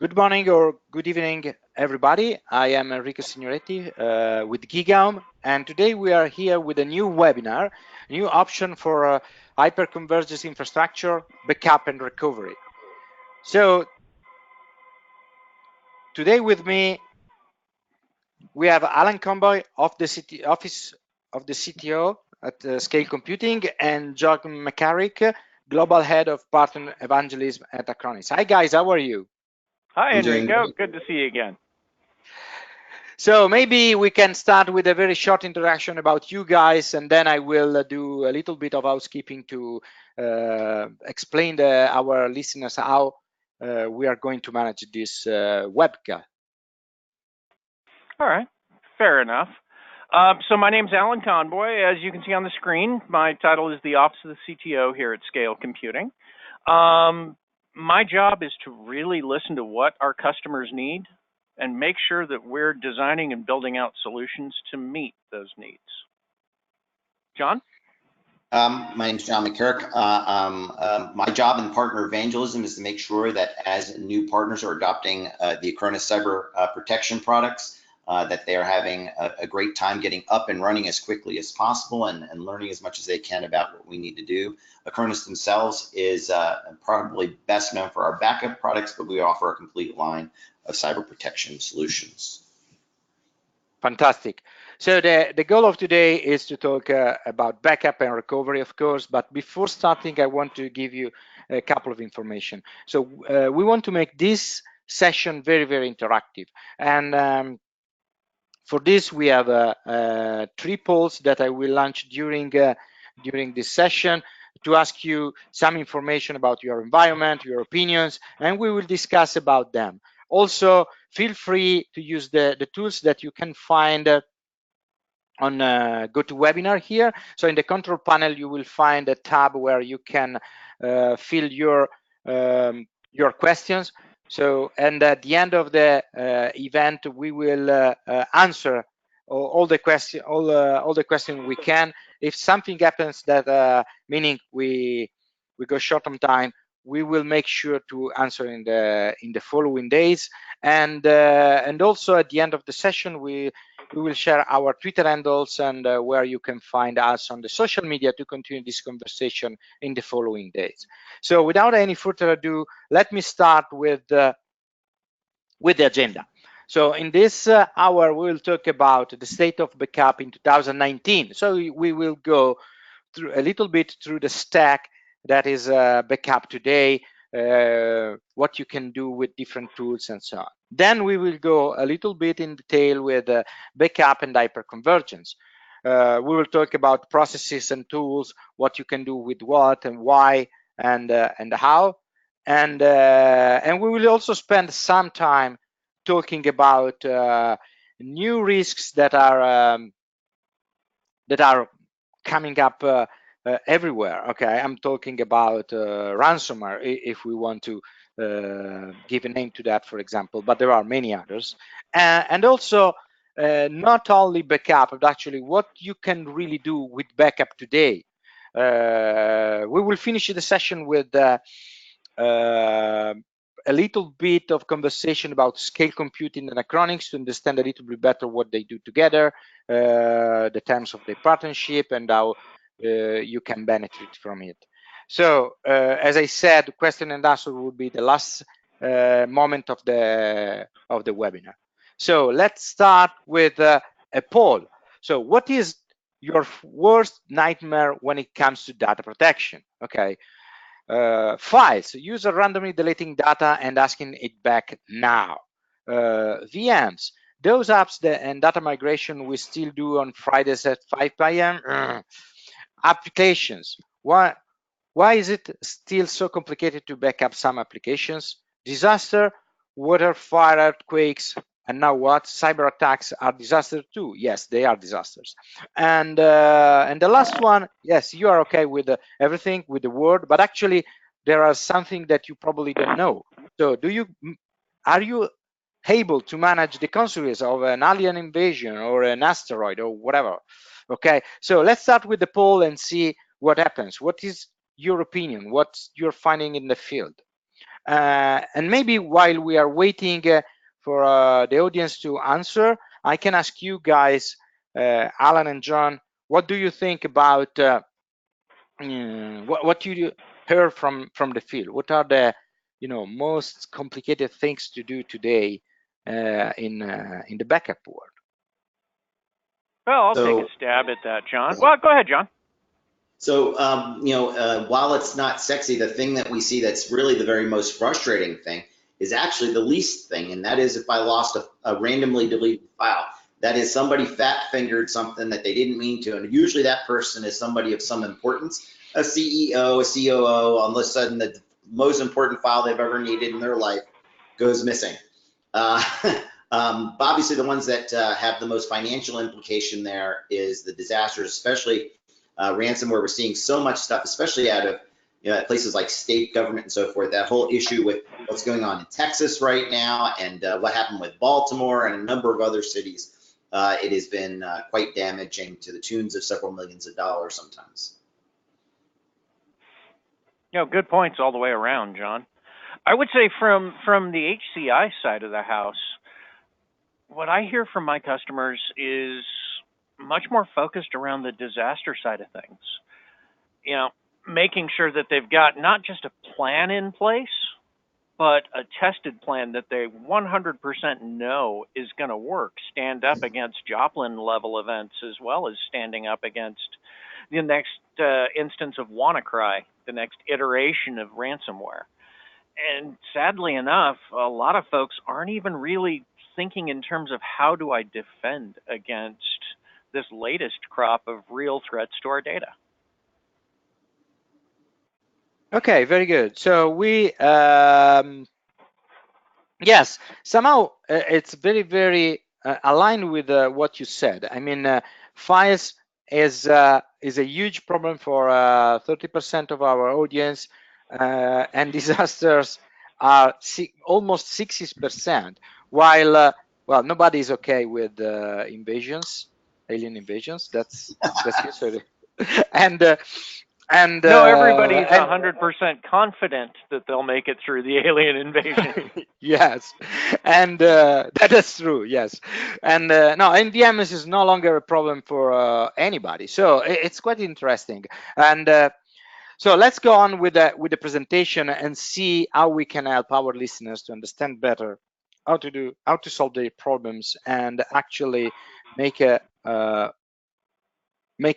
Good morning or good evening, everybody. I am Enrico Signoretti with GigaOm, and today we are here with a new webinar, a new option for hyperconvergence infrastructure, backup and recovery. So today with me, we have Alan Conboy of the Office of the CTO at Scale Computing and John McCarrick, Global Head of Partner Evangelism at Acronis. Hi guys, how are you? Hi, Enrico. Good to see you again. So maybe we can start with a very short introduction about you guys, and then I will do a little bit of housekeeping to explain our listeners how we are going to manage this webcast. All right, fair enough. So my name's Alan Conboy. As you can see on the screen, my title is the Office of the CTO here at Scale Computing. My job is to really listen to what our customers need and make sure that we're designing and building out solutions to meet those needs. John? My name is John McCarrick. My job in partner evangelism is to make sure that as new partners are adopting the Acronis cyber protection products, that they are having a great time getting up and running as quickly as possible and learning as much as they can about what we need to do. Acronis themselves is probably best known for our backup products, but we offer a complete line of cyber protection solutions. Fantastic. So the goal of today is to talk about backup and recovery, of course, but before starting, I want to give you a couple of information. So we want to make this session very, very interactive. And for this, we have 3 polls that I will launch during this session to ask you some information about your environment, your opinions, and we will discuss about them. Also, feel free to use the tools that you can find on GoToWebinar here. So in the control panel, you will find a tab where you can fill your questions. So, and at the end of the event, we will answer all the questions we can. If something happens that meaning we go short on time, we will make sure to answer in the following days. And also at the end of the session, we will share our Twitter handles and where you can find us on the social media to continue this conversation in the following days. So without any further ado, let me start with the agenda. So in this hour, we will talk about the state of backup in 2019. So we will go through a little bit through the stack that is backup today, what you can do with different tools and so on. Then we will go a little bit in detail with backup and hyperconvergence. We will talk about processes and tools, what you can do with what and why and how. And we will also spend some time talking about new risks that are coming up everywhere. Okay, I'm talking about ransomware, if we want to give a name to that, for example, but there are many others. And also not only backup, but actually what you can really do with backup today. We will finish the session with a little bit of conversation about scale computing and Acronis to understand a little bit better what they do together, the terms of their partnership, and how you can benefit from it. So as I said, question and answer will be the last moment of the webinar. So let's start with a poll. So what is your worst nightmare when it comes to data protection? Okay. Files, user randomly deleting data and asking it back now. VMs, those apps and data migration we still do on Fridays at 5 p.m. Applications, why is it still so complicated to back up some applications? Disaster, water, fire, earthquakes, and now what? Cyber attacks are disasters too. Yes, they are disasters. And the last one, yes, you are okay with everything with the word, but actually there are something that you probably don't know. So are you able to manage the consequences of an alien invasion or an asteroid or whatever? Okay, so let's start with the poll and see what happens. What is your opinion? What you're finding in the field? And maybe while we are waiting for the audience to answer, I can ask you guys, Alan and John, what do you think about what you heard from the field? What are the most complicated things to do today in the backup world? Well, I'll take a stab at that, John. Well, go ahead, John. So, while it's not sexy, the thing that we see that's really the very most frustrating thing is actually the least thing, and that is if I lost a randomly deleted file. That is somebody fat-fingered something that they didn't mean to, and usually that person is somebody of some importance, a CEO, a COO. All of a sudden, the most important file they've ever needed in their life goes missing. Obviously, the ones that have the most financial implication there is the disasters, especially ransomware. We're seeing so much stuff, especially out of places like state government and so forth. That whole issue with what's going on in Texas right now and what happened with Baltimore and a number of other cities. It has been quite damaging to the tunes of several millions of dollars sometimes. Good points all the way around, John. I would say from the HCI side of the house, what I hear from my customers is much more focused around the disaster side of things. Making sure that they've got not just a plan in place, but a tested plan that they 100% know is going to work, stand up against Joplin level events, as well as standing up against the next instance of WannaCry, the next iteration of ransomware. And sadly enough, a lot of folks aren't even really thinking in terms of how do I defend against this latest crop of real threats to our data. Okay, very good. So we, yes, somehow it's very, very aligned with what you said. I mean, files is a huge problem for 30% of our audience, and disasters are almost 60%. While well, nobody is okay with invasions, alien invasions. That's usually and no, everybody's 100% confident that they'll make it through the alien invasion. Yes, and that is true. Yes, and no, NVMs is no longer a problem for anybody. So it's quite interesting. And so let's go on with the presentation and see how we can help our listeners to understand better how to solve their problems and actually make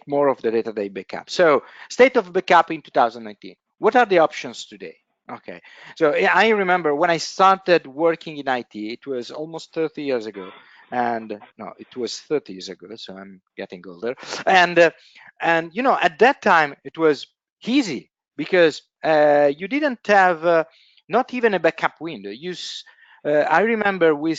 more of the data they backup. So state of backup in 2019. What are the options today? Okay, so I remember when I started working in IT, it was almost 30 years ago. And no, it was 30 years ago, so I'm getting older. And at that time, it was easy because you didn't have not even a backup window. I remember we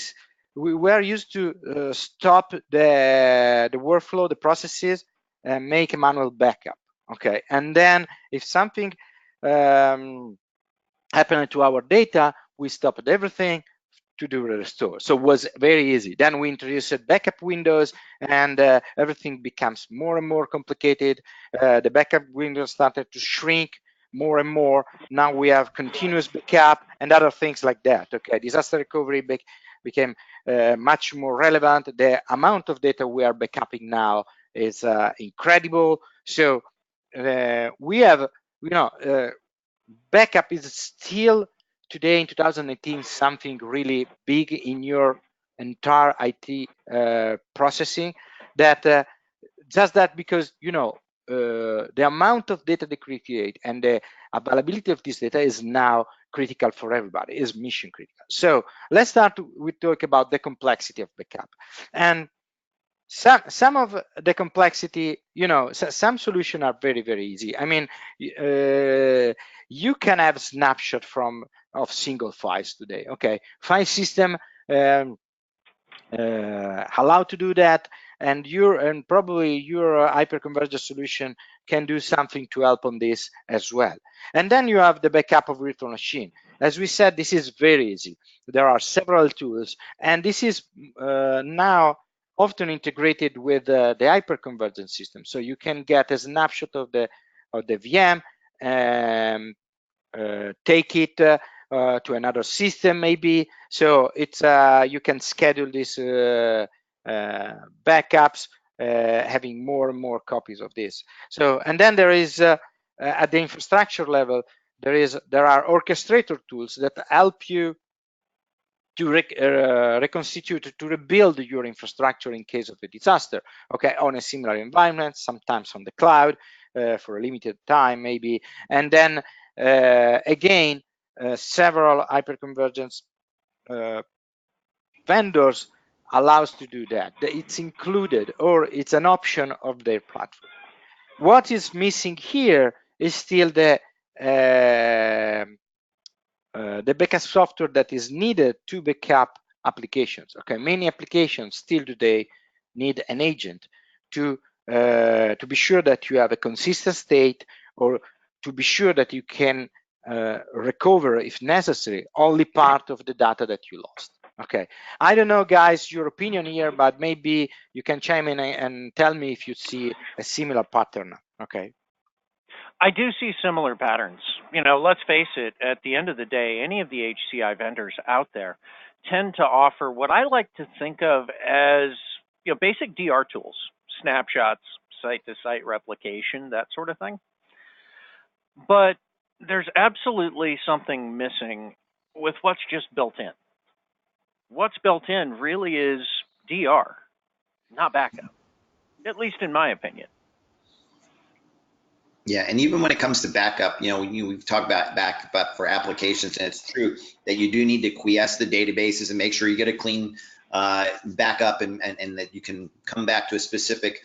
were used to stop the workflow, the processes, make a manual backup. Okay, and then if something happened to our data, we stopped everything to do a restore. So it was very easy. Then we introduced backup windows, and everything becomes more and more complicated. The backup windows started to shrink more and more. Now we have continuous backup and other things like that. Okay, disaster recovery became much more relevant. The amount of data we are backupping now is incredible. So we have, backup is still today in 2018 something really big in your entire IT processing. That just that because the amount of data they create and the availability of this data is now critical for everybody, is mission critical. So let's start with talk about the complexity of backup. And some of the complexity, some solutions are very, very easy. I mean, you can have snapshot of single files today. Okay, file system allow to do that, and probably your hyperconverged solution can do something to help on this as well. And then you have the backup of virtual machine. As we said, this is very easy. There are several tools, and this is now often integrated with the hyperconvergent system. So you can get a snapshot of the VM, take it, to another system maybe. So it's you can schedule these backups, having more and more copies of this. So, and then there is at the infrastructure level, there are orchestrator tools that help you to reconstitute, to rebuild your infrastructure in case of a disaster, okay, on a similar environment, sometimes on the cloud for a limited time maybe. And then again, several hyperconvergence vendors allows to do that. It's included, or it's an option of their platform. What is missing here is still the backup software that is needed to backup applications. Okay, many applications still today need an agent to be sure that you have a consistent state, or to be sure that you can recover, if necessary, only part of the data that you lost. Okay, I don't know, guys, your opinion here, but maybe you can chime in and tell me if you see a similar pattern. Okay. I do see similar patterns. You know, let's face it, at the end of the day, any of the HCI vendors out there tend to offer what I like to think of as, you know, basic DR tools, snapshots, site-to-site replication, that sort of thing. But there's absolutely something missing with what's just built in. What's built in really is DR, not backup, at least in my opinion. Yeah, and even when it comes to backup, you know, we've talked about backup for applications, and it's true that you do need to quiesce the databases and make sure you get a clean backup, and that you can come back to a specific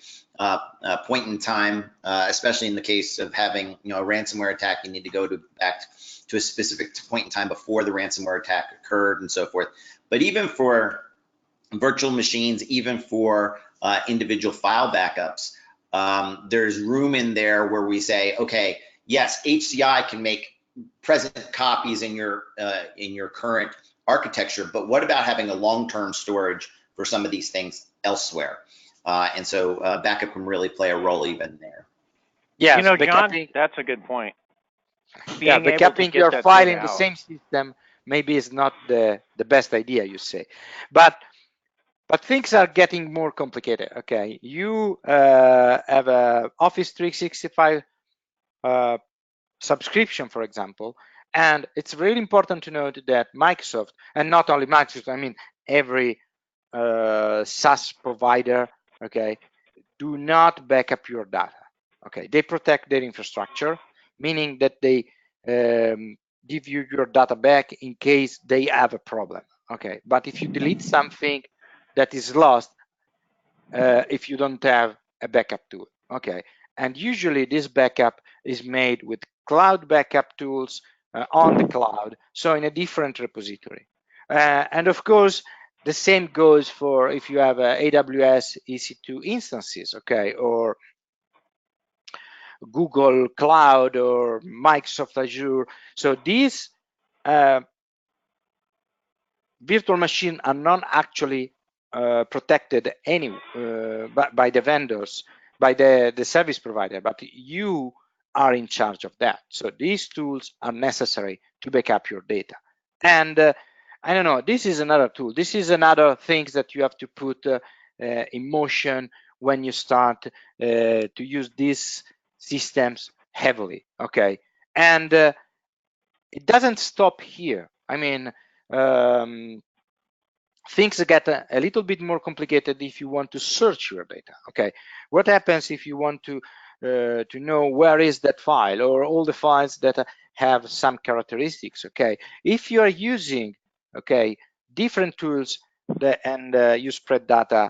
point in time, especially in the case of having, you know, a ransomware attack. You need to go back to a specific point in time before the ransomware attack occurred and so forth. But even for virtual machines, even for individual file backups, there's room in there where we say, okay, yes, HCI can make present copies in your current architecture, but what about having a long-term storage for some of these things elsewhere? And so backup can really play a role even there. Yeah, you know, John, that's a good point. Yeah, backupping your file in the same system maybe is not the best idea, you say, but things are getting more complicated. Okay, you have a Office 365 subscription, for example, and it's really important to note that Microsoft, and not only Microsoft, I mean every SaaS provider, okay, do not back up your data. Okay, they protect their infrastructure, meaning that they give you your data back in case they have a problem. Okay, but if you delete something that is lost, if you don't have a backup tool. Okay, and usually this backup is made with cloud backup tools on the cloud, so in a different repository. And of course, the same goes for if you have AWS EC2 instances, okay, or Google Cloud or Microsoft Azure. So these virtual machines are not actually protected by the vendors, by the service provider, but you are in charge of that. So these tools are necessary to back up your data. And I don't know, this is another tool. This is another thing that you have to put in motion when you start to use these systems heavily, okay? And it doesn't stop here. I mean, things get a little bit more complicated if you want to search your data. Okay, what happens if you want to know where is that file, or all the files that have some characteristics? Okay, if you are using different tools and you spread data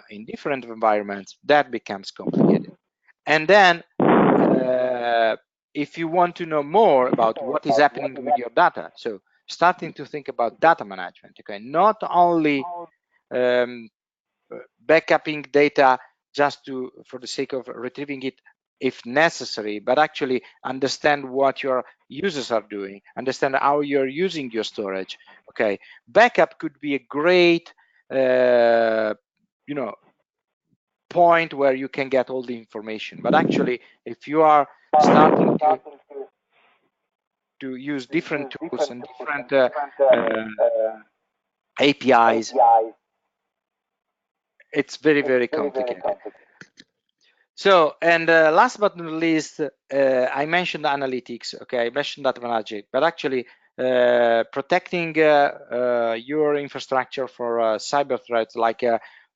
in different environments, that becomes complicated. And then if you want to know more about what is happening with your data, so starting to think about data management, okay, not only backupping data just for the sake of retrieving it if necessary, but actually understand what your users are doing, understand how you're using your storage. Okay, backup could be a great point where you can get all the information, but actually if you are starting to use different tools and different APIs. It's very, very complicated. So, and last but not least, I mentioned analytics. Okay, I mentioned data management, but actually protecting your infrastructure for cyber threats like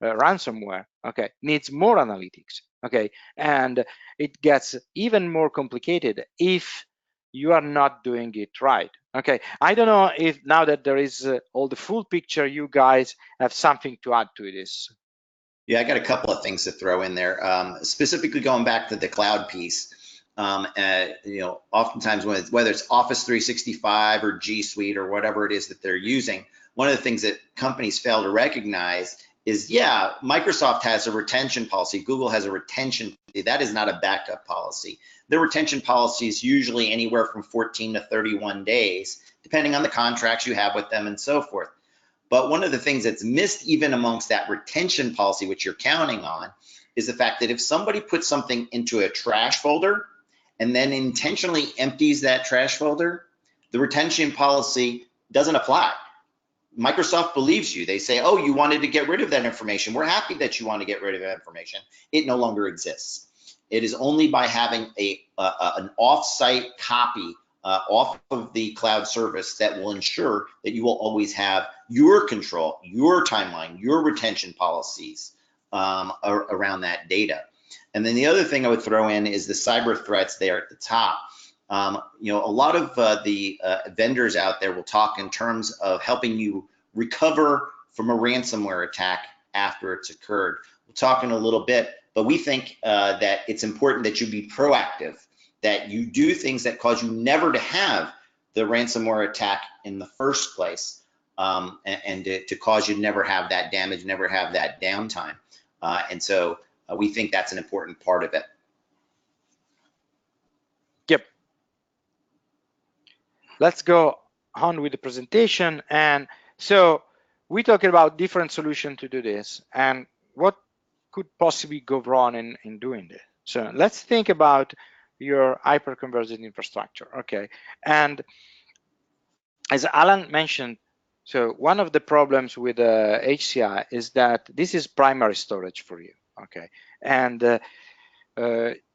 ransomware, okay, needs more analytics. Okay, and it gets even more complicated if you are not doing it right. Okay, I don't know if now that there is all the full picture, you guys have something to add to this. Yeah, I got a couple of things to throw in there. Specifically going back to the cloud piece, oftentimes whether it's Office 365 or G Suite or whatever it is that they're using, one of the things that companies fail to recognize is, yeah, Microsoft has a retention policy, Google has a retention policy. That is not a backup policy. Their retention policy is usually anywhere from 14 to 31 days, depending on the contracts you have with them and so forth. But one of the things that's missed even amongst that retention policy, which you're counting on, is the fact that if somebody puts something into a trash folder and then intentionally empties that trash folder, the retention policy doesn't apply. Microsoft believes you. They say, oh, you wanted to get rid of that information. We're happy that you want to get rid of that information. It no longer exists. It is only by having an off-site copy off of the cloud service that will ensure that you will always have your control, your timeline, your retention policies around that data. And then the other thing I would throw in is the cyber threats there at the top. A lot of the vendors out there will talk in terms of helping you recover from a ransomware attack after it's occurred. We'll talk in a little bit, but we think that it's important that you be proactive, that you do things that cause you never to have the ransomware attack in the first place, and to cause you to never have that damage, never have that downtime. And so we think that's an important part of it. Yep. Let's go on with the presentation. And so we're talking about different solutions to do this and what could possibly go wrong in doing this. So let's think about your hyper-converged infrastructure, okay? And as Alan mentioned, so one of the problems with HCI is that this is primary storage for you, okay? And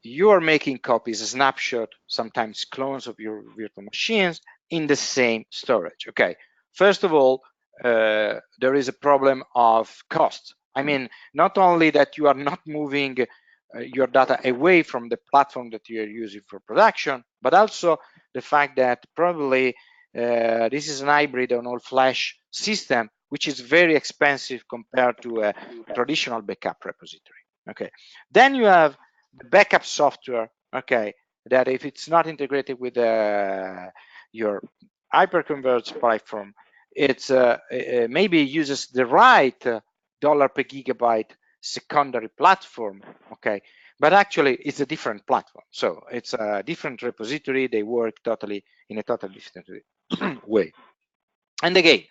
you are making copies, a snapshot, sometimes clones of your virtual machines in the same storage, okay? First of all, there is a problem of cost. I mean, not only that you are not moving your data away from the platform that you are using for production, but also the fact that probably this is an hybrid on all-flash system, which is very expensive compared to a traditional backup repository. Okay, then you have the backup software. Okay, that if it's not integrated with your hyperconverged platform, it's maybe uses the right dollar per gigabyte secondary platform, okay, but actually it's a different platform, so it's a different repository. They work totally in a totally different way. And again,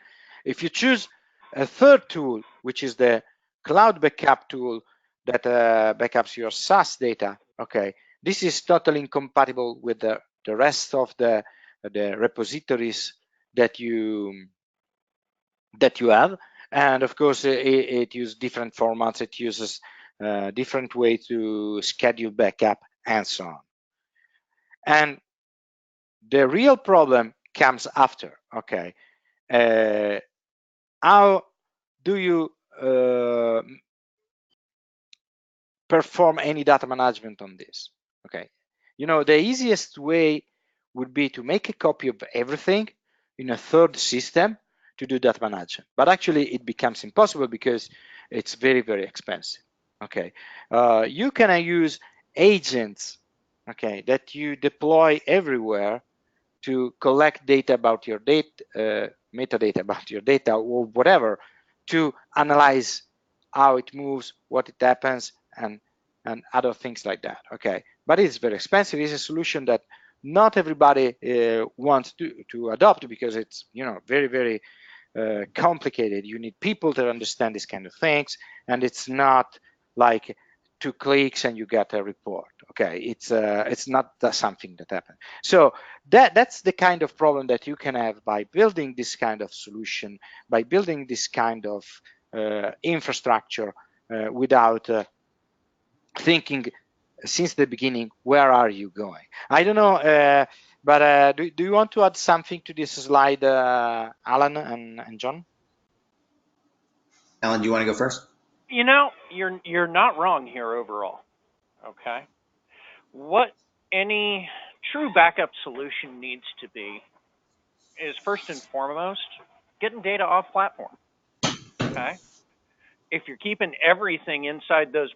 if you choose a third tool, which is the cloud backup tool that backups your SaaS data, okay, this is totally incompatible with the rest of the repositories that you have. And of course, it uses different formats, it uses different way to schedule backup and so on. And the real problem comes after, okay? How do you perform any data management on this? Okay, the easiest way would be to make a copy of everything in a third system to do data management, but actually it becomes impossible because it's very, very expensive. Okay, you can use agents, okay, that you deploy everywhere to collect data about your data, metadata about your data or whatever, to analyze how it moves, what it happens, and other things like that. Okay, but it's very expensive. It's a solution that not everybody wants to adopt because it's very, very complicated. You need people to understand these kind of things, and it's not like 2 clicks and you get a report. Okay, it's not something that happens. So that's the kind of problem that you can have by building this kind of solution, by building this kind of infrastructure without thinking since the beginning, where are you going? I don't know, but do you want to add something to this slide, Alan and John? Alan, do you want to go first? You know, you're not wrong here overall. Okay. What any true backup solution needs to be is first and foremost getting data off platform. Okay. If you're keeping everything inside those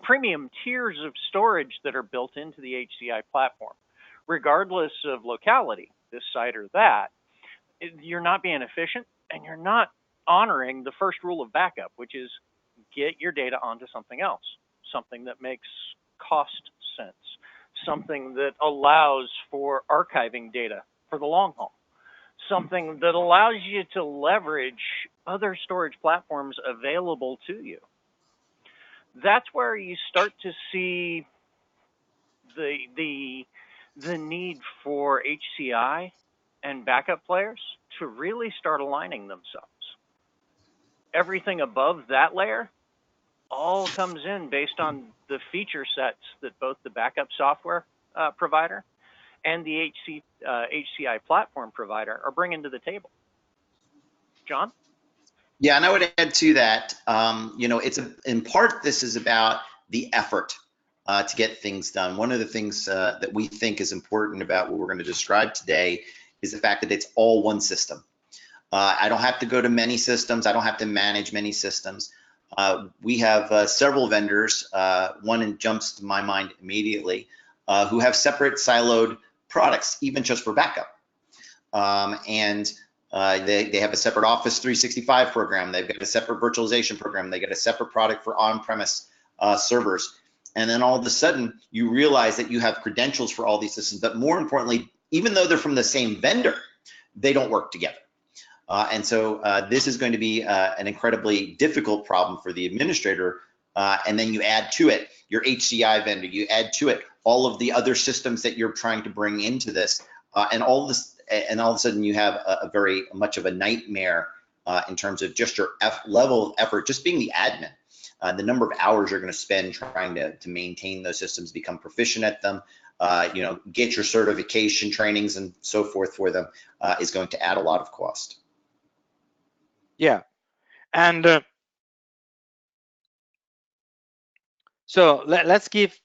premium tiers of storage that are built into the HCI platform, regardless of locality, this side or that, you're not being efficient and you're not honoring the first rule of backup, which is get your data onto something else, something that makes cost sense, something that allows for archiving data for the long haul, something that allows you to leverage other storage platforms available to you. That's where you start to see the need for HCI and backup players to really start aligning themselves. Everything above that layer all comes in based on the feature sets that both the backup software provider and the HCI platform provider are bringing to the table. John? Yeah, and I would add to that, you know, in part, this is about the effort to get things done. One of the things that we think is important about what we're going to describe today is the fact that it's all one system. I don't have to go to many systems. I don't have to manage many systems. We have several vendors, one jumps to my mind immediately, who have separate siloed products, even just for backup. They have a separate Office 365 program. They've got a separate virtualization program. They got a separate product for on-premise servers. And then all of a sudden, you realize that you have credentials for all these systems. But more importantly, even though they're from the same vendor, they don't work together. So this is going to be an incredibly difficult problem for the administrator. And then you add to it your HCI vendor. You add to it all of the other systems that you're trying to bring into this. And all of a sudden you have a very much of a nightmare in terms of just your level of effort, just being the admin. The number of hours you're going to spend trying to maintain those systems, become proficient at them, you know, get your certification trainings and so forth for them is going to add a lot of cost. Yeah, and so let's give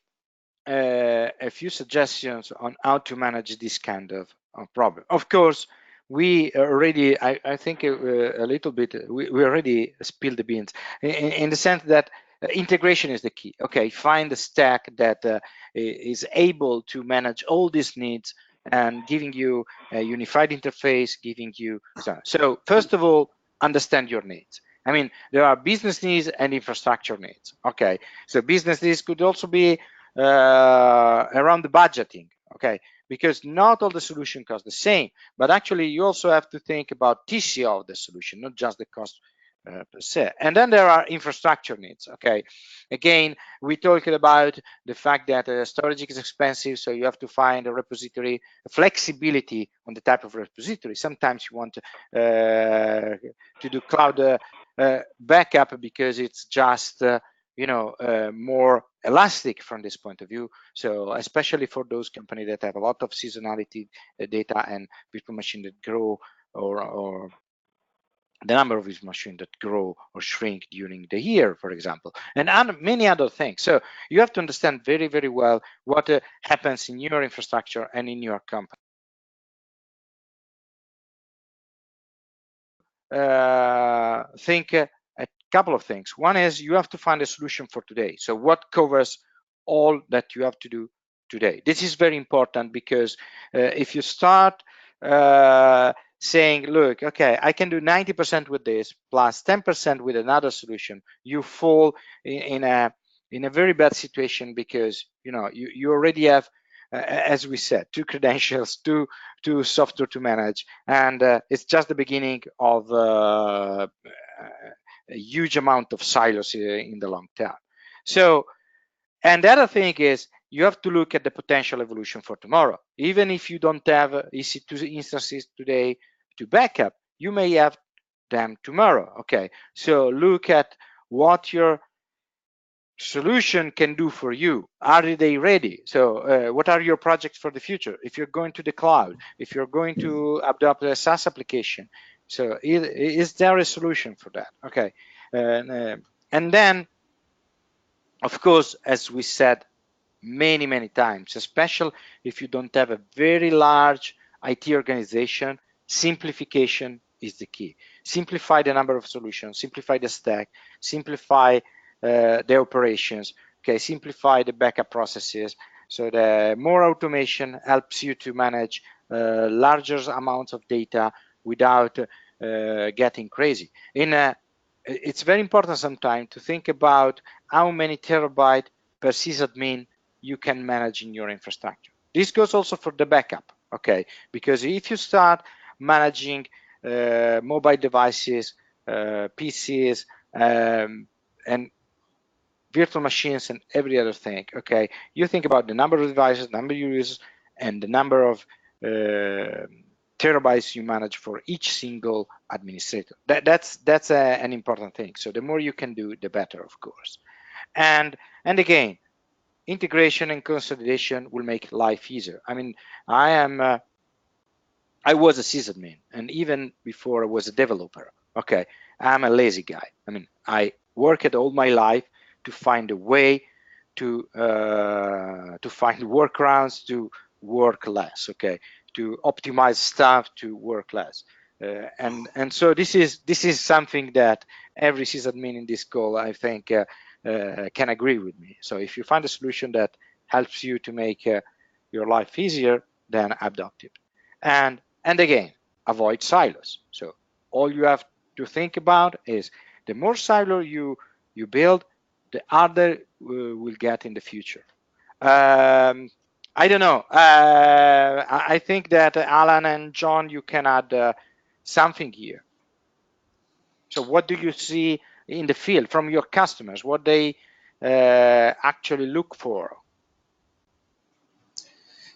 a few suggestions on how to manage this kind of problem. Of course, we already, I think a little bit, we already spilled the beans in the sense that integration is the key. Okay, find a stack that is able to manage all these needs and giving you a unified interface, giving you so first of all, understand your needs. I mean, there are business needs and infrastructure needs. Okay, so business needs could also be around the budgeting, okay, because not all the solution cost the same, but actually you also have to think about TCO of the solution, not just the cost per se. And then there are infrastructure needs. Okay, again, we talked about the fact that storage is expensive, so you have to find a repository, flexibility on the type of repository. Sometimes you want to do cloud backup because it's just you know, more elastic from this point of view. So especially for those companies that have a lot of seasonality data and virtual machines that grow, or the number of these machines that grow or shrink during the year, for example, and many other things. So you have to understand very, very well what happens in your infrastructure and in your company. Think a couple of things. One is you have to find a solution for today. So what covers all that you have to do today? This is very important because if you start saying, look, okay, I can do 90% with this plus 10% with another solution, you fall in a very bad situation because you know you already have as we said, 2 credentials, two software to manage, and it's just the beginning of a huge amount of silos in the long term. So And the other thing is you have to look at the potential evolution for tomorrow. Even if you don't have EC2 instances today to backup, you may have them tomorrow. Okay, so look at what your solution can do for you. Are they ready? So what are your projects for the future? If you're going to the cloud, if you're going to adopt a SaaS application, so is there a solution for that? Okay, and then of course, as we said many times, especially if you don't have a very large IT organization, simplification is the key. Simplify the number of solutions, simplify the stack, simplify the operations, okay, simplify the backup processes. So the more automation helps you to manage larger amounts of data without getting crazy. It's very important sometimes to think about how many terabytes per sysadmin you can manage in your infrastructure. This goes also for the backup, okay? Because if you start managing mobile devices, PCs, and virtual machines and every other thing, okay? You think about the number of devices, number of users, and the number of terabytes you manage for each single administrator. That's an important thing. So the more you can do, the better, of course. And again, integration and consolidation will make life easier. I mean, I was a sysadmin, and even before I was a developer. Okay, I'm a lazy guy. I mean, I worked all my life to find a way to find workarounds to work less. Okay, to optimize stuff to work less. And so this is something that every sysadmin in this call, I think, can agree with me. So if you find a solution that helps you to make your life easier, then adopt it. And again, avoid silos. So all you have to think about is the more silo you build, the harder will get in the future. I don't know. I think that Alan and John, you can add something here. So what do you see in the field from your customers? What they actually look for?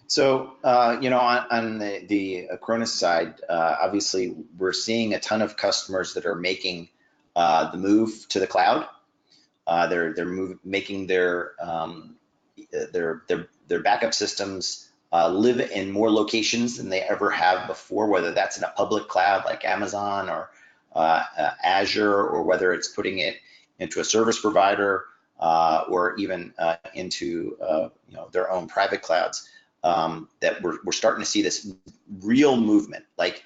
So, on the Acronis side, obviously we're seeing a ton of customers that are making the move to the cloud. They're making their backup systems live in more locations than they ever have before, whether that's in a public cloud like Amazon or Azure, or whether it's putting it into a service provider or even into their own private clouds. That we're starting to see this real movement. Like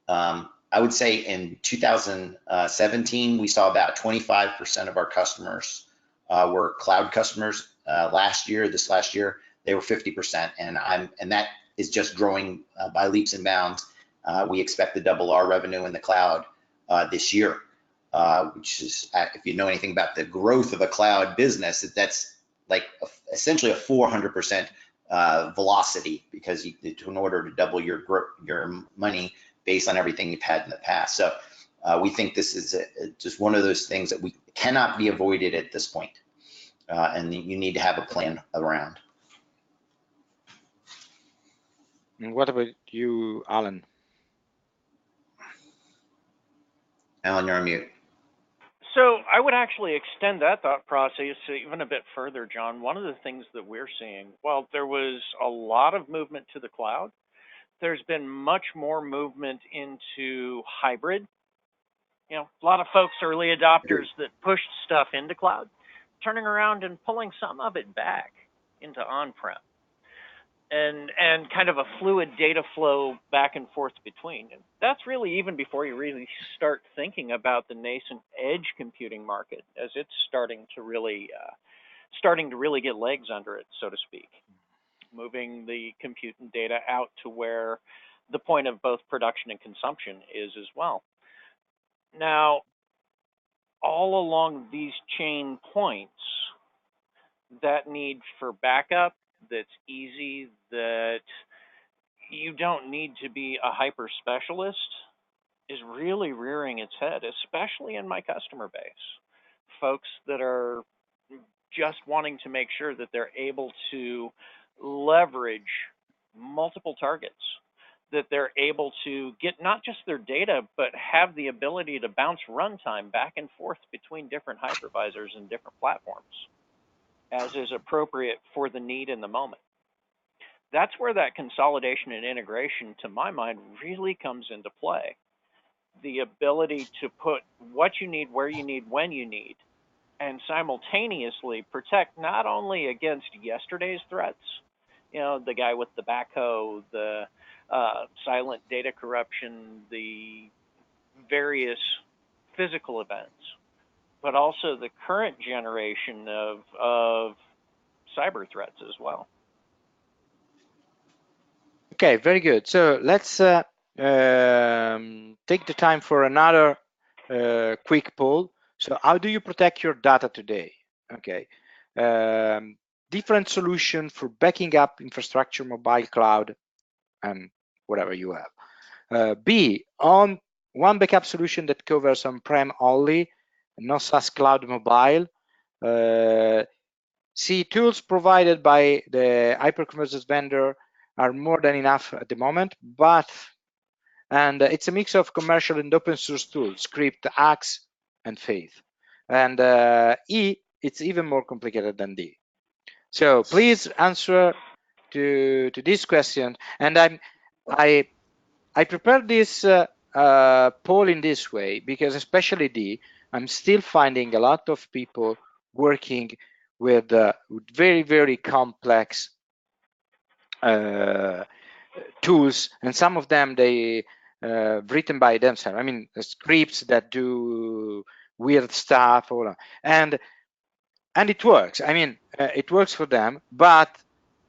I would say in 2017, we saw about 25% of our customers were cloud customers. This last year, they were 50%, and that is just growing by leaps and bounds. We expect to double our revenue in the cloud this year, which is, if you know anything about the growth of a cloud business, that's like essentially a 400% velocity, because in order to double your money based on everything you've had in the past. So we think this is just one of those things that we cannot be avoided at this point, and you need to have a plan around. And what about you, Alan? Alan, you're on mute. So I would actually extend that thought process even a bit further, John. One of the things that we're seeing, while there was a lot of movement to the cloud, there's been much more movement into hybrid. A lot of folks, early adopters that pushed stuff into cloud, turning around and pulling some of it back into on-prem. And kind of a fluid data flow back and forth between. And that's really even before you really start thinking about the nascent edge computing market, as it's starting to really get legs under it, so to speak, moving the compute and data out to where the point of both production and consumption is as well. Now, all along these chain points, that need for backup that's easy, that you don't need to be a hyper specialist, is really rearing its head, especially in my customer base. Folks that are just wanting to make sure that they're able to leverage multiple targets, that they're able to get not just their data, but have the ability to bounce runtime back and forth between different hypervisors and different platforms as is appropriate for the need in the moment. That's where that consolidation and integration, to my mind, really comes into play. The ability to put what you need, where you need, when you need, and simultaneously protect not only against yesterday's threats, you know, the guy with the backhoe, the silent data corruption, the various physical events, but also the current generation of cyber threats as well. Okay, very good. So let's take the time for another quick poll. So how do you protect your data today? Okay, different solution for backing up infrastructure, mobile, cloud, and whatever you have. B, on one backup solution that covers on-prem only, no SaaS cloud mobile. C, tools provided by the hyperconverged vendor are more than enough at the moment, and it's a mix of commercial and open source tools, script, Axe, and Faith. And E, it's even more complicated than D. So please answer to this question. And I prepared this poll in this way because, especially D, I'm still finding a lot of people working with very, very complex tools, and some of them they written by themselves. I mean, scripts that do weird stuff, and it works. I mean, it works for them, but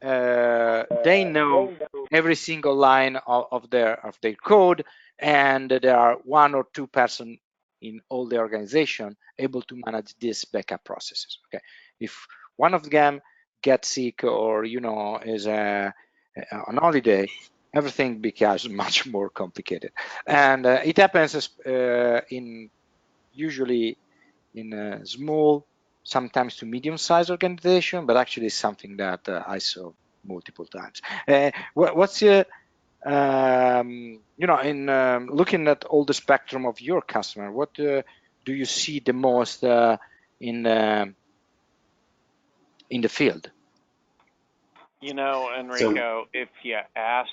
they know every single line of their code, and there are one or two person in all the organization able to manage these backup processes. Okay, if one of them gets sick or is on holiday, everything becomes much more complicated, and it happens usually in a small, sometimes to medium-sized organization, but actually something that I saw multiple times. What's your in looking at all the spectrum of your customer, what do you see the most in the field? You know, Enrico, if you ask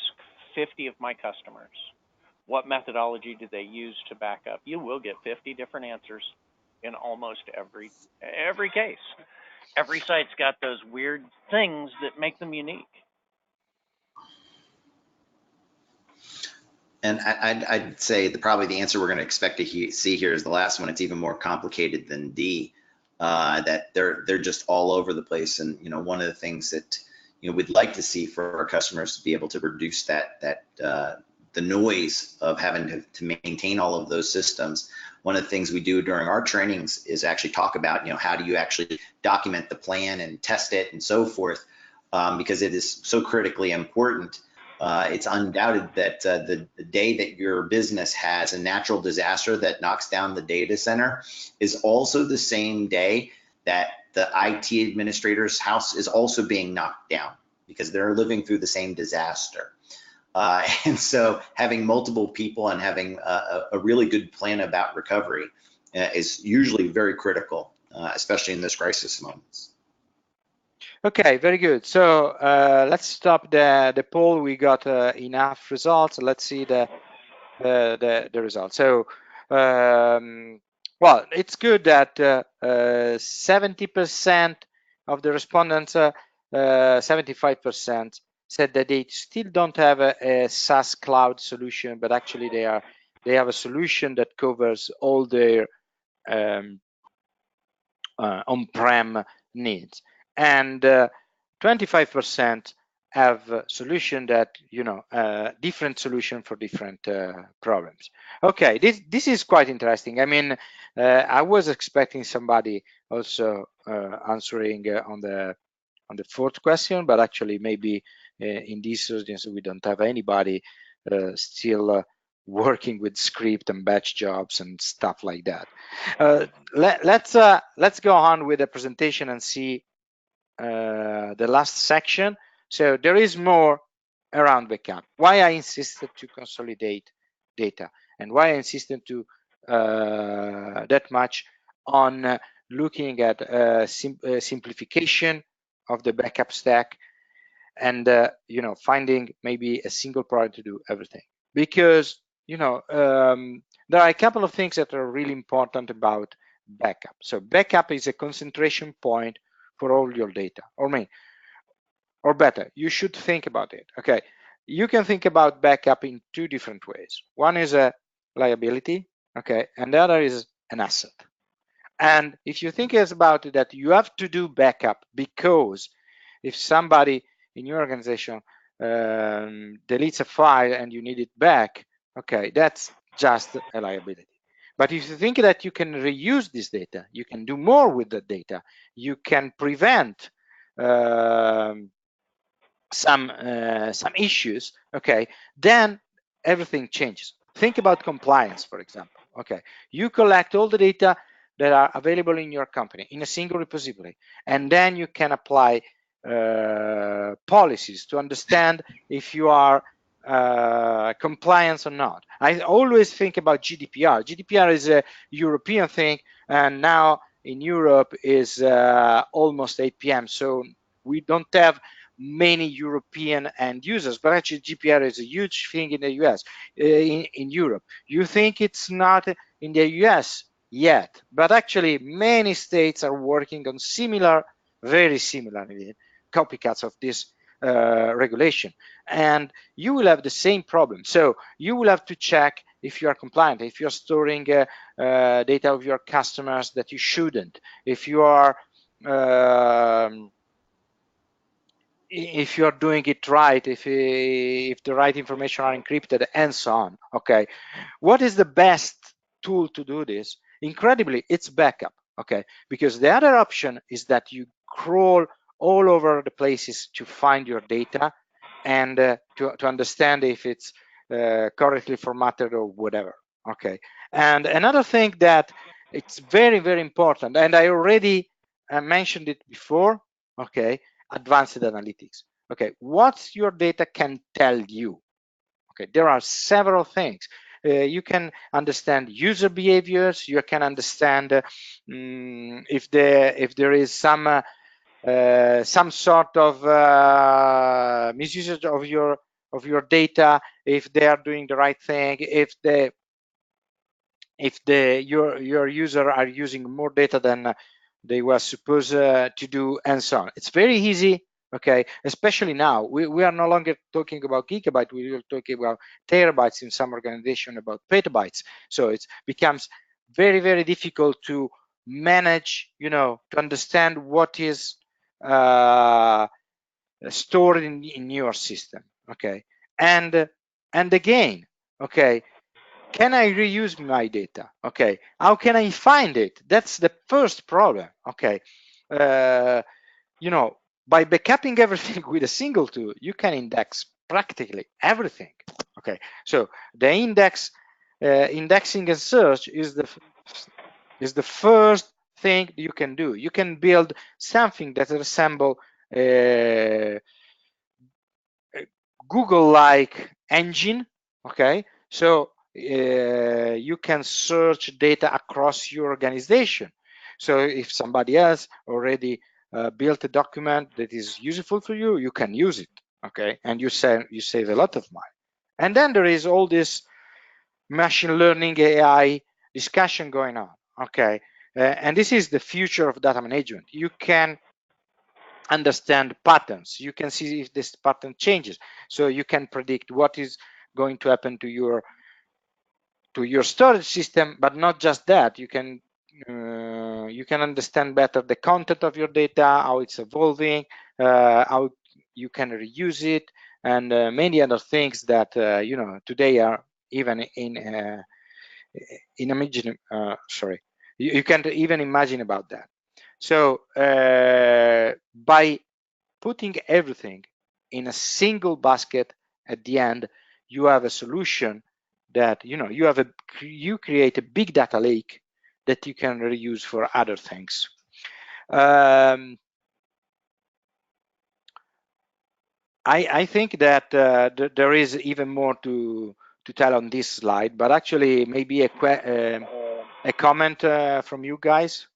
50 of my customers what methodology do they use to back up, you will get 50 different answers in almost every case. Every site's got those weird things that make them unique. And I'd say probably the answer we're going to expect to see here is the last one. It's even more complicated than D. That they're just all over the place. And one of the things that we'd like to see for our customers to be able to reduce the noise of having to maintain all of those systems. One of the things we do during our trainings is actually talk about how do you actually document the plan and test it and so forth, because it is so critically important. It's undoubted that the day that your business has a natural disaster that knocks down the data center is also the same day that the IT administrator's house is also being knocked down, because they're living through the same disaster. And so having multiple people and having a really good plan about recovery is usually very critical, especially in this crisis moments. Okay, very good. So let's stop the poll. We got enough results. Let's see the results. So, well, it's good that 70% of the respondents, 75%, said that they still don't have a SaaS cloud solution, but actually they have a solution that covers all their on-prem needs, and 25% have a solution that different solution for different problems. Okay, this is quite interesting. I mean, I was expecting somebody also answering on the fourth question, but actually maybe in this audience we don't have anybody still working with script and batch jobs and stuff like that. Let's go on with the presentation and see the last section. So there is more around backup. Why I insisted to consolidate data, and why I insisted to that much on looking at simplification of the backup stack, and finding maybe a single product to do everything. Because there are a couple of things that are really important about backup. So backup is a concentration point for all your data, or better, you should think about it. Okay, you can think about backup in two different ways. One is a liability, okay, and the other is an asset. And if you think about it, that you have to do backup because if somebody in your organization deletes a file and you need it back, okay, that's just a liability. But if you think that you can reuse this data, you can do more with the data, you can prevent some issues, okay, then everything changes. Think about compliance, for example. Okay, you collect all the data that are available in your company in a single repository, and then you can apply policies to understand if you are compliant or not. I always think about GDPR. GDPR is a European thing, and now in Europe is almost 8 p.m. So we don't have many European end users, but actually GDPR is a huge thing in the US, in Europe. You think it's not in the US yet, but actually many states are working on similar, very similar copycats of this regulation, and you will have the same problem. So you will have to check if you are compliant, if you're storing data of your customers that you shouldn't, if you are doing it right, if the right information are encrypted, and so on. Okay, what is the best tool to do this? Incredibly, it's backup. Okay, because the other option is that you crawl all over the places to find your data and to understand if it's correctly formatted or whatever. Okay, and another thing that it's very, very important, and I already mentioned it before, okay, advanced analytics. Okay, what your data can tell you. Okay, there are several things. You can understand user behaviors. You can understand if there is some sort of misuse of your data, if they are doing the right thing, if your user are using more data than they were supposed to do, and so on. It's very easy. Okay, especially now we are no longer talking about gigabyte, we are talking about terabytes, in some organization about petabytes. So it becomes very, very difficult to manage, to understand what is stored in your system. Okay, and again, okay, can I reuse my data? Okay, how can I find it? That's the first problem. Okay, by backupping everything with a single tool, you can index practically everything. Okay, so the indexing and search is the first thing you can do. You can build something that resembles Google-like engine. Okay, so you can search data across your organization. So if somebody else already built a document that is useful for you, you can use it. Okay, and you save a lot of money. And then there is all this machine learning AI discussion going on. Okay, and this is the future of data management. You can understand patterns. You can see if this pattern changes, so you can predict what is going to happen to your storage system. But not just that, you can understand better the content of your data, how it's evolving, how you can reuse it, and many other things that today are even in imagine. Sorry, you can't even imagine about that. So by putting everything in a single basket, at the end, you have a solution that you create a big data lake that you can reuse for other things. I think that there is even more to tell on this slide, but actually maybe a comment from you guys.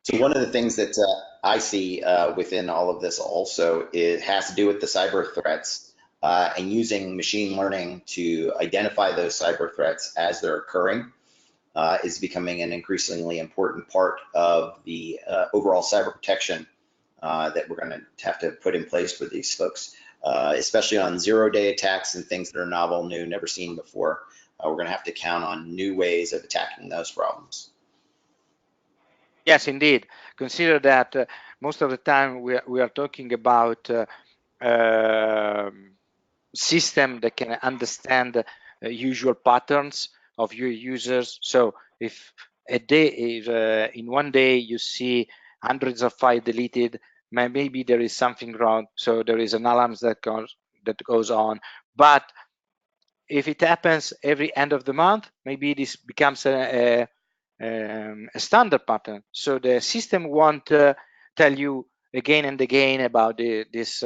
So one of the things that I see within all of this also has to do with the cyber threats and using machine learning to identify those cyber threats as they're occurring is becoming an increasingly important part of the overall cyber protection that we're going to have to put in place for these folks, especially on zero-day attacks and things that are novel, new, never seen before. We're going to have to count on new ways of attacking those problems. Yes, indeed. Consider that most of the time we are talking about system that can understand usual patterns of your users. So if in one day you see hundreds of files deleted, maybe there is something wrong. So there is an alarm that goes on. But if it happens every end of the month, maybe this becomes a standard pattern. So the system won't tell you again and again about this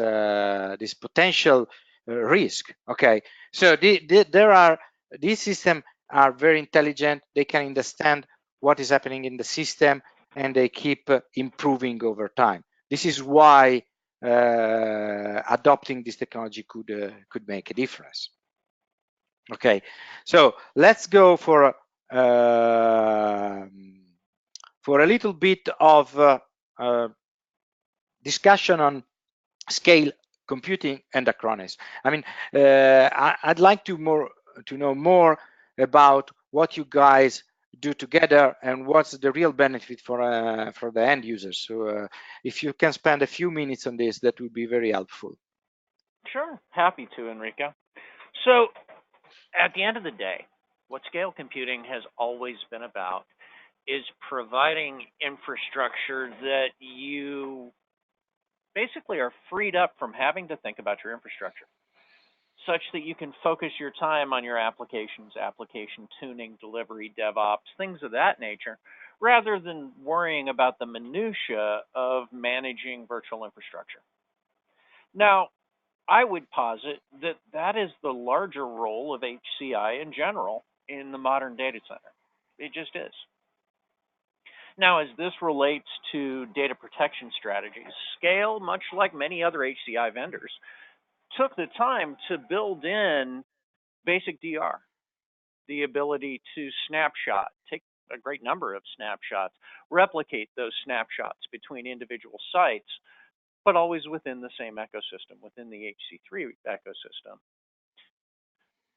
potential risk. Okay, so these systems are very intelligent. They can understand what is happening in the system, and they keep improving over time. This is why adopting this technology could make a difference. Okay, so let's go for a little bit of discussion on scale computing and Acronis. I mean, I'd like to know more about what you guys do together and what's the real benefit for the end users. So if you can spend a few minutes on this, that would be very helpful. Sure, happy to, Enrico. So at the end of the day, what scale computing has always been about is providing infrastructure that you basically are freed up from having to think about your infrastructure, such that you can focus your time on your applications, application tuning, delivery, DevOps, things of that nature, rather than worrying about the minutia of managing virtual infrastructure. Now, I would posit that that is the larger role of HCI in general in the modern data center. It just is. Now, as this relates to data protection strategies, Scale, much like many other HCI vendors, took the time to build in basic DR, the ability to snapshot, take a great number of snapshots, replicate those snapshots between individual sites, but always within the same ecosystem, within the HC3 ecosystem.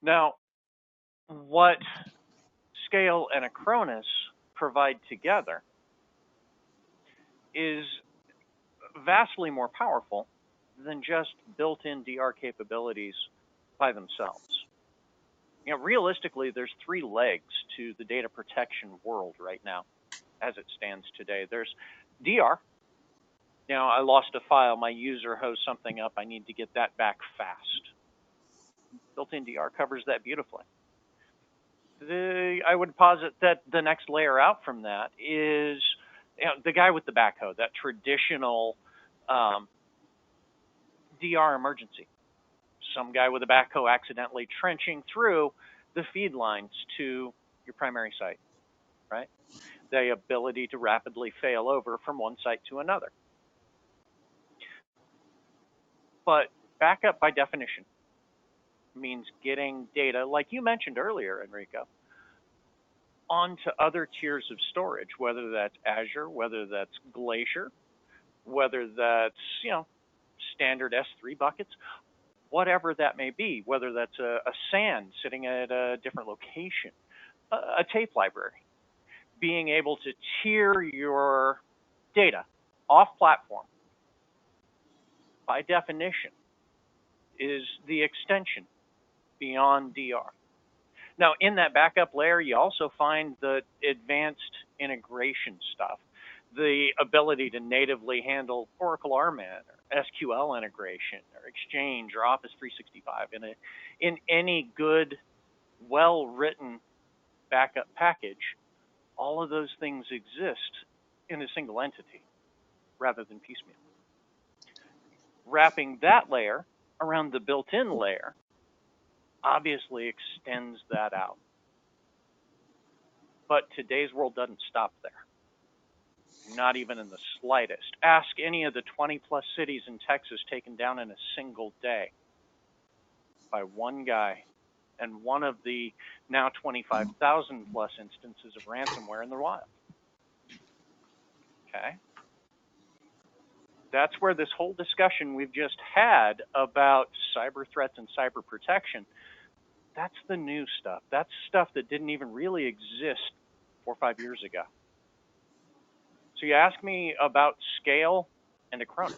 Now, what Scale and Acronis provide together is vastly more powerful than just built-in DR capabilities by themselves. You know, realistically, there's three legs to the data protection world right now, as it stands today. There's DR. Now, I lost a file, my user hosed something up, I need to get that back fast. Built-in DR covers that beautifully. I would posit that the next layer out from that is the guy with the backhoe, that traditional DR emergency. Some guy with a backhoe accidentally trenching through the feed lines to your primary site, right? The ability to rapidly fail over from one site to another. But backup by definition means getting data, like you mentioned earlier, Enrico, onto other tiers of storage, whether that's Azure, whether that's Glacier, whether that's, standard S3 buckets, whatever that may be, whether that's a SAN sitting at a different location, a tape library, being able to tier your data off platform by definition is the extension beyond DR. Now, in that backup layer, you also find the advanced integration stuff, the ability to natively handle Oracle RMAN, SQL integration or Exchange or Office 365 in any good, well-written backup package, all of those things exist in a single entity rather than piecemeal. Wrapping that layer around the built-in layer obviously extends that out. But today's world doesn't stop there. Not even in the slightest. Ask any of the 20-plus cities in Texas taken down in a single day by one guy and one of the now 25,000-plus instances of ransomware in the wild. Okay? That's where this whole discussion we've just had about cyber threats and cyber protection, that's the new stuff. That's stuff that didn't even really exist 4 or 5 years ago. So you ask me about Scale and Acronis.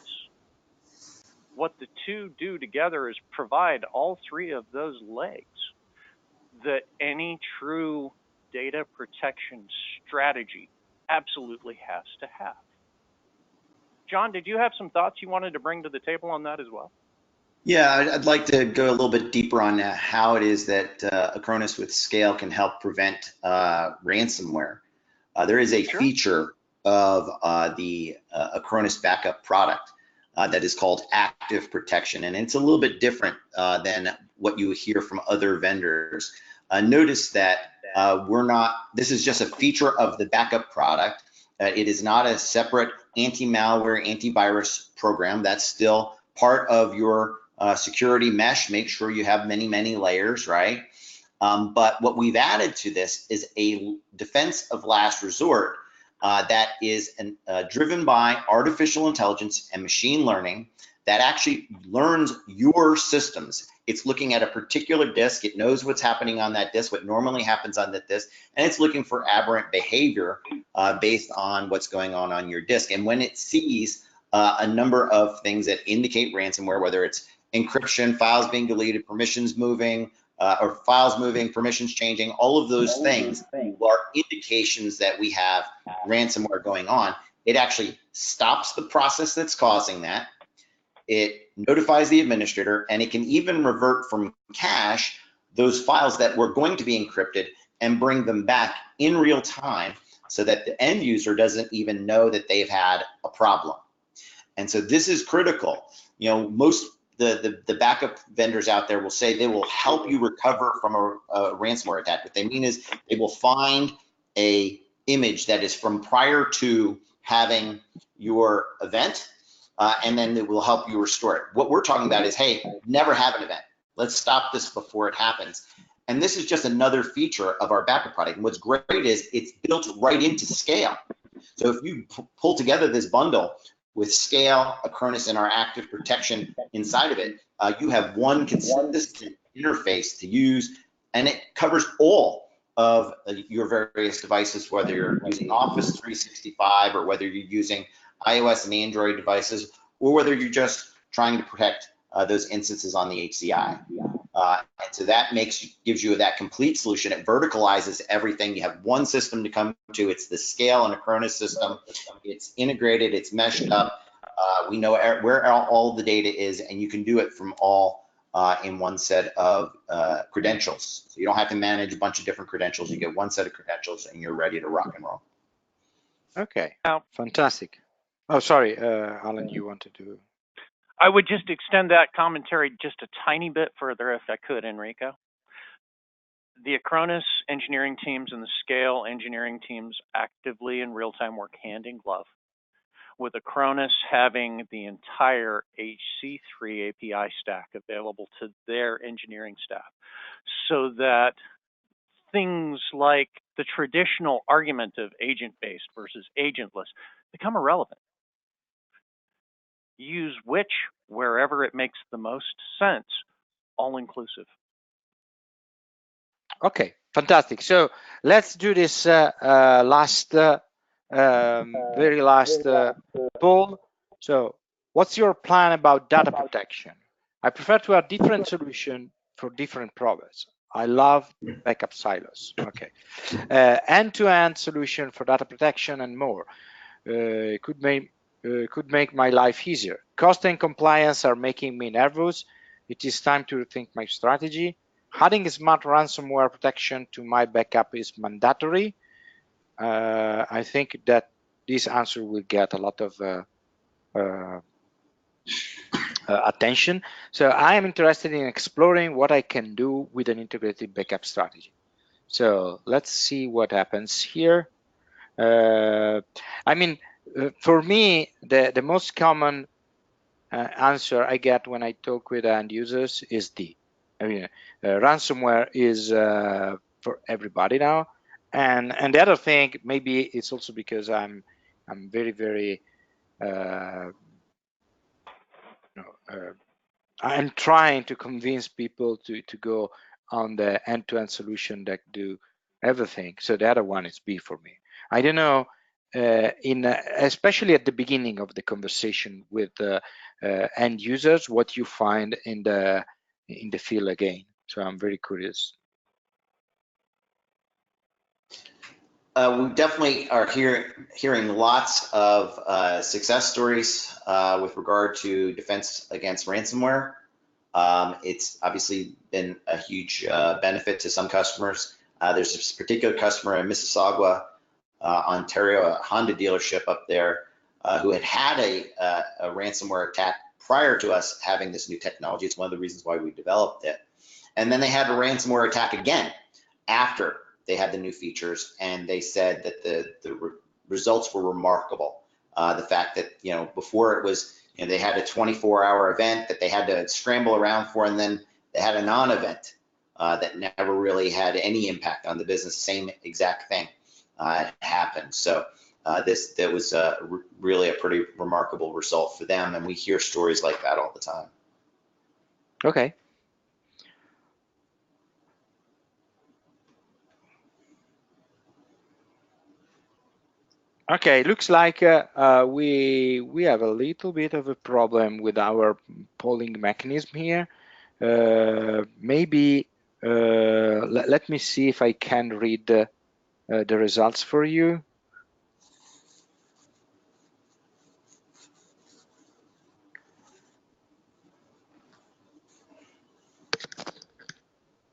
What the two do together is provide all three of those legs that any true data protection strategy absolutely has to have. John, did you have some thoughts you wanted to bring to the table on that as well? Yeah, I'd like to go a little bit deeper on how it is that Acronis with Scale can help prevent ransomware. There is a feature of the Acronis Backup product that is called active protection, and it's a little bit different than what you hear from other vendors. Notice that this is just a feature of the backup product. It is not a separate anti-malware, antivirus program. That's still part of your security mesh. Make sure you have many, many layers, right? But what we've added to this is a defense of last resort that is driven by artificial intelligence and machine learning that actually learns your systems. It's looking at a particular disk. It knows what's happening on that disk, what normally happens on that disk, and it's looking for aberrant behavior based on what's going on your disk. And when it sees a number of things that indicate ransomware, whether it's encryption, files being deleted, permissions moving, or files moving, permissions changing, all of those things are indications that we have ransomware going on. It actually stops the process that's causing that. It notifies the administrator, and it can even revert from cache those files that were going to be encrypted and bring them back in real time so that the end user doesn't even know that they've had a problem. And so this is critical. You know, most the backup vendors out there will say they will help you recover from a ransomware attack. What they mean is they will find a image that is from prior to having your event, and then it will help you restore it. What we're talking about is, hey, never have an event. Let's stop this before it happens. And this is just another feature of our backup product. And what's great is it's built right into Scale. So if you pull together this bundle with Scale, Acronis, and our active protection inside of it, you have one consistent interface to use, and it covers all of your various devices, whether you're using Office 365 or whether you're using iOS and Android devices, or whether you're just trying to protect those instances on the HCI. And so that gives you that complete solution. It verticalizes everything. You have one system to come to. It's the Scale and Acronis system. It's integrated. It's meshed up. We know where all the data is, and you can do it from all in one set of credentials. So you don't have to manage a bunch of different credentials. You get one set of credentials, and you're ready to rock and roll. Okay, fantastic. Oh, sorry, Alan, you wanted to... I would just extend that commentary just a tiny bit further, if I could, Enrico. The Acronis engineering teams and the Scale engineering teams actively in real time work hand in glove, with Acronis having the entire HC3 API stack available to their engineering staff, so that things like the traditional argument of agent-based versus agentless become irrelevant. Use which wherever it makes the most sense, all inclusive. Okay, fantastic. So let's do this very last poll. So what's your plan about data protection? I prefer to have different solution for different problems. I love backup silos. Okay, end-to-end solution for data protection and more. Could make my life easier. cost and compliance are making me nervous. It is time to rethink my strategy. Adding smart ransomware protection to my backup is mandatory. I think that this answer will get a lot of attention. So I am interested in exploring what I can do with an integrated backup strategy. So let's see what happens here. I mean, for me, the most common answer I get when I talk with end users is ransomware is for everybody now, and the other thing, maybe it's also because I'm very I'm trying to convince people to go on the end-to-end solution that do everything. So the other one is B for me. I don't know, especially at the beginning of the conversation with end users, what you find in the field again. So I'm very curious. We definitely are hearing lots of success stories with regard to defense against ransomware. It's obviously been a huge benefit to some customers. There's this particular customer in Mississauga, Ontario, a Honda dealership up there, who had a ransomware attack prior to us having this new technology. It's one of the reasons why we developed it. And then they had a ransomware attack again after they had the new features, and they said that the results were remarkable. The fact that, before it was, they had a 24-hour event that they had to scramble around for, and then they had a non-event that never really had any impact on the business. Same exact thing happened. So that was really a pretty remarkable result for them, and we hear stories like that all the time. Okay. Okay, looks like we have a little bit of a problem with our polling mechanism here. Maybe let me see if I can read the results for you.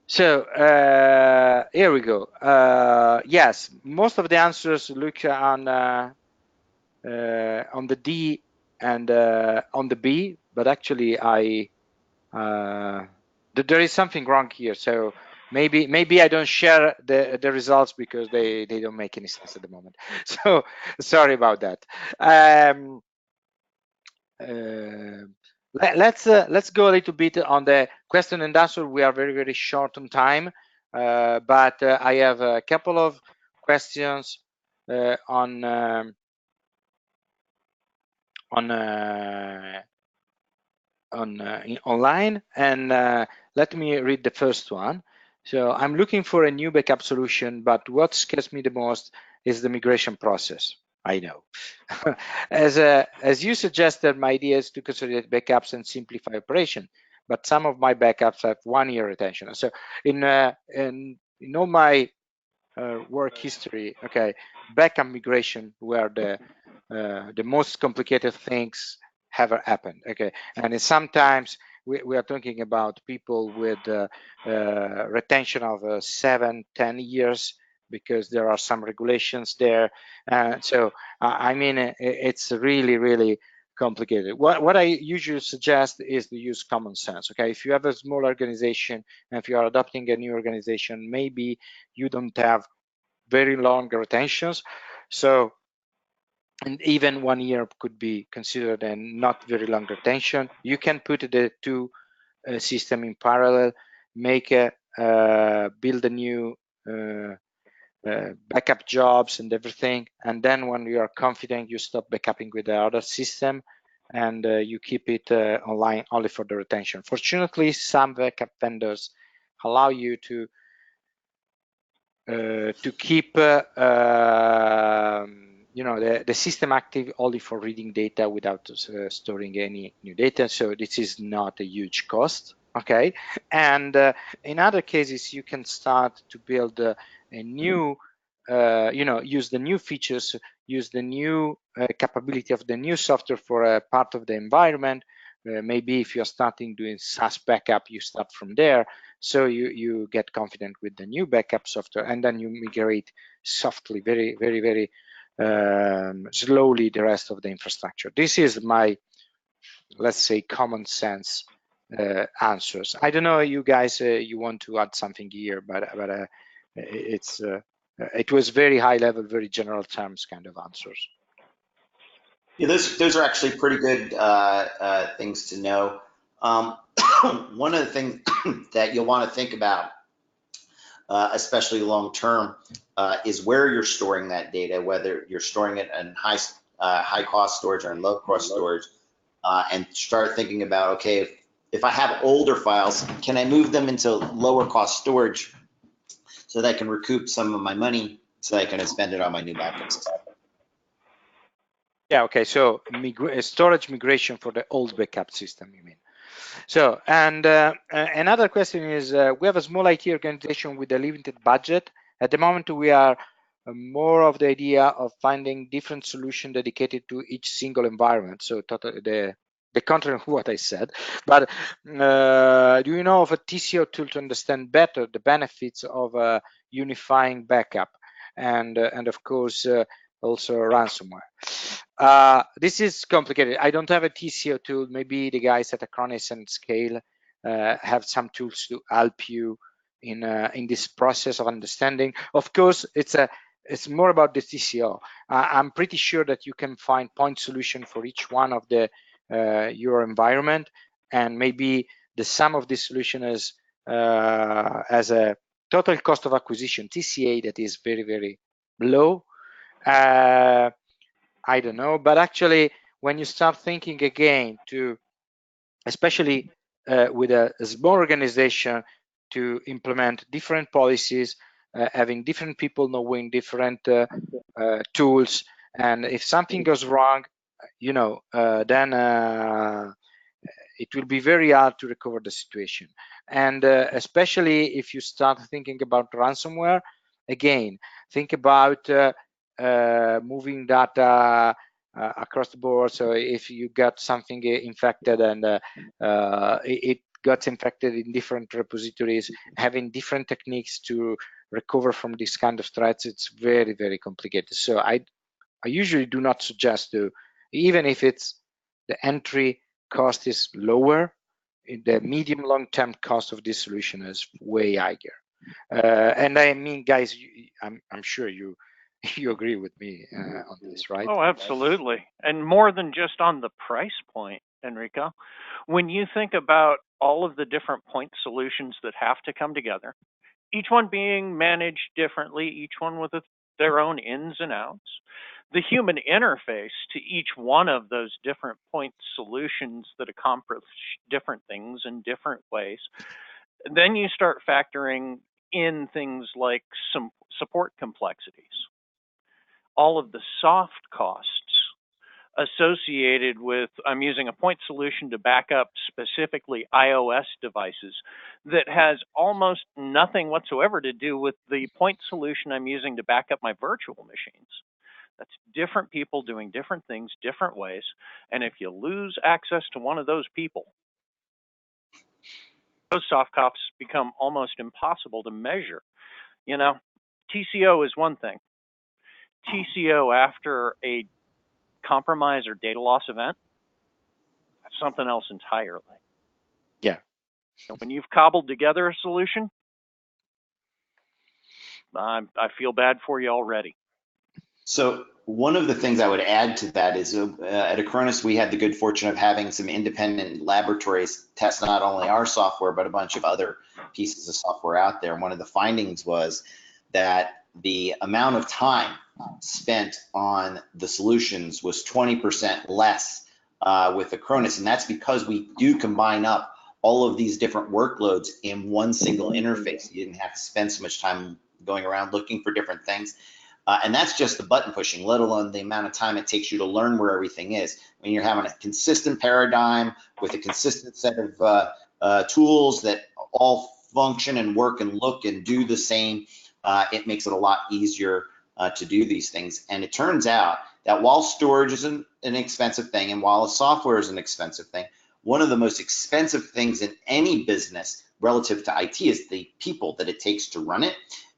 So here we go. Yes, most of the answers look on the D and on the B, but actually there is something wrong here. So maybe I don't share the results because they don't make any sense at the moment. So sorry about that. Let's go a little bit on the question and answer. We are very short on time, but I have a couple of questions online, and let me read the first one. So I'm looking for a new backup solution, but what scares me the most is the migration process. I know. As you suggested, my idea is to consolidate backups and simplify operation, but some of my backups have 1 year retention. So in all my work history, okay, backup migration were the most complicated things ever happened. Okay, and sometimes we are talking about people with retention of 7-10 years, because there are some regulations there. So I mean, it's really complicated. What I usually suggest is to use common sense. Okay, if you have a small organization and if you are adopting a new organization, maybe you don't have very long retentions. So, and even 1 year could be considered a not very long retention. You can put the two system in parallel, make build a new backup jobs and everything, and then when you are confident, you stop backupping with the other system, and you keep it online only for the retention. Fortunately, some backup vendors allow you to keep the system active only for reading data without storing any new data. So this is not a huge cost. Okay, and in other cases, you can start to build a new, use the new features use the new capability of the new software for a part of the environment. Maybe if you're starting doing SaaS backup, you start from there. So you get confident with the new backup software, and then you migrate softly, very, very, very slowly the rest of the infrastructure. This is my, let's say, common sense answers. I don't know, you guys, you want to add something here, but it was very high level, very general terms kind of answers. Yeah, those are actually pretty good things to know. One of the things that you'll want to think about, especially long term, is where you're storing that data, whether you're storing it in high cost storage or in low cost storage, and start thinking about, okay, if I have older files, can I move them into lower cost storage so that I can recoup some of my money so that I can spend it on my new backups? Yeah, okay, so storage migration for the old backup system, you mean? So, and another question is, we have a small IT organization with a limited budget. At the moment, we are more of the idea of finding different solutions dedicated to each single environment. So the contrary of what I said. But do you know of a TCO tool to understand better the benefits of unifying backup and of course, also ransomware? This is complicated. I don't have a TCO tool. Maybe the guys at Acronis and Scale have some tools to help you in this process of understanding. Of course, it's more about the TCO. I'm pretty sure that you can find point solution for each one of the your environment, and maybe the sum of this solution is as a total cost of acquisition, TCA, that is very, very low. I don't know, but actually, when you start thinking again to, especially with a small organization, to implement different policies, having different people knowing different tools, and if something goes wrong, you know, then it will be very hard to recover the situation. And especially if you start thinking about ransomware, again, think about moving data across the board. So if you got something infected and it got infected in different repositories, having different techniques to recover from these kind of threats, it's very, very complicated. So I usually do not suggest to, even if it's the entry cost is lower, the medium long-term cost of this solution is way higher. And I mean, guys, I'm sure you agree with me on this, right? Oh, absolutely. And more than just on the price point, Enrico, when you think about all of the different point solutions that have to come together, each one being managed differently, each one with their own ins and outs, the human interface to each one of those different point solutions that accomplish different things in different ways, then you start factoring in things like some support complexities, all of the soft costs associated with, I'm using a point solution to back up specifically iOS devices that has almost nothing whatsoever to do with the point solution I'm using to back up my virtual machines. That's different people doing different things, different ways. And if you lose access to one of those people, those soft costs become almost impossible to measure. You know, TCO is one thing. TCO after a compromise or data loss event, that's something else entirely. Yeah. And when you've cobbled together a solution, I feel bad for you already. So one of the things I would add to that is at Acronis, we had the good fortune of having some independent laboratories test not only our software, but a bunch of other pieces of software out there. One of the findings was that the amount of time spent on the solutions was 20% less with Acronis. And that's because we do combine up all of these different workloads in one single interface. You didn't have to spend so much time going around looking for different things. And that's just the button pushing, let alone the amount of time it takes you to learn where everything is. When you're having a consistent paradigm with a consistent set of tools that all function and work and look and do the same, it makes it a lot easier to do these things. And it turns out that while storage is an expensive thing, and while software is an expensive thing, one of the most expensive things in any business relative to IT is the people that it takes to run it.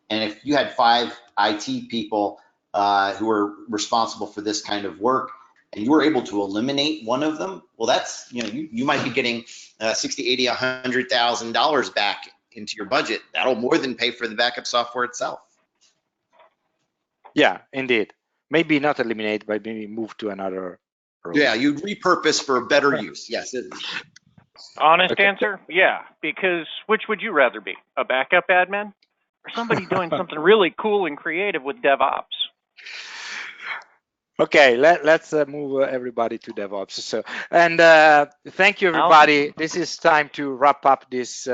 And if you had 5 IT people who are responsible for this kind of work, and you were able to eliminate one of them, well, that's, you might be getting $60, $80, $100,000 back into your budget. That'll more than pay for the backup software itself. Yeah, indeed. Maybe not eliminate, but maybe move to another role. Yeah, you'd repurpose for better use. Yes. Honest answer, yeah. Because which would you rather be, a backup admin or somebody doing something really cool and creative with DevOps? Okay, let's move everybody to DevOps. So, and thank you, everybody. This is time to wrap up this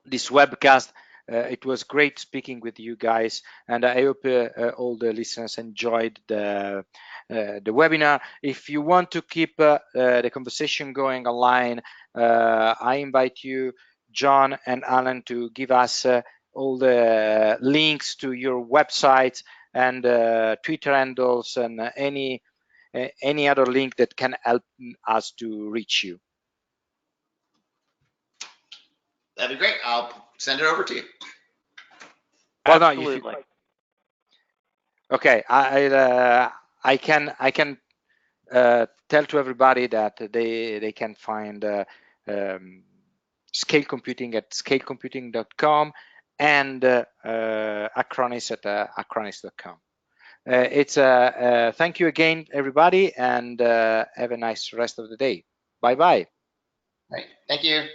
this webcast. It was great speaking with you guys, and I hope all the listeners enjoyed the webinar. If you want to keep the conversation going online, I invite you, John and Alan, to give us all the links to your websites and Twitter handles and any other link that can help us to reach you. That'd be great. I'll send it over to you. Well, absolutely. No, okay, I can tell to everybody that they can find Scale Computing at scalecomputing.com and Acronis at acronis.com. It's thank you again, everybody, and have a nice rest of the day. Bye bye. Right. Thank you.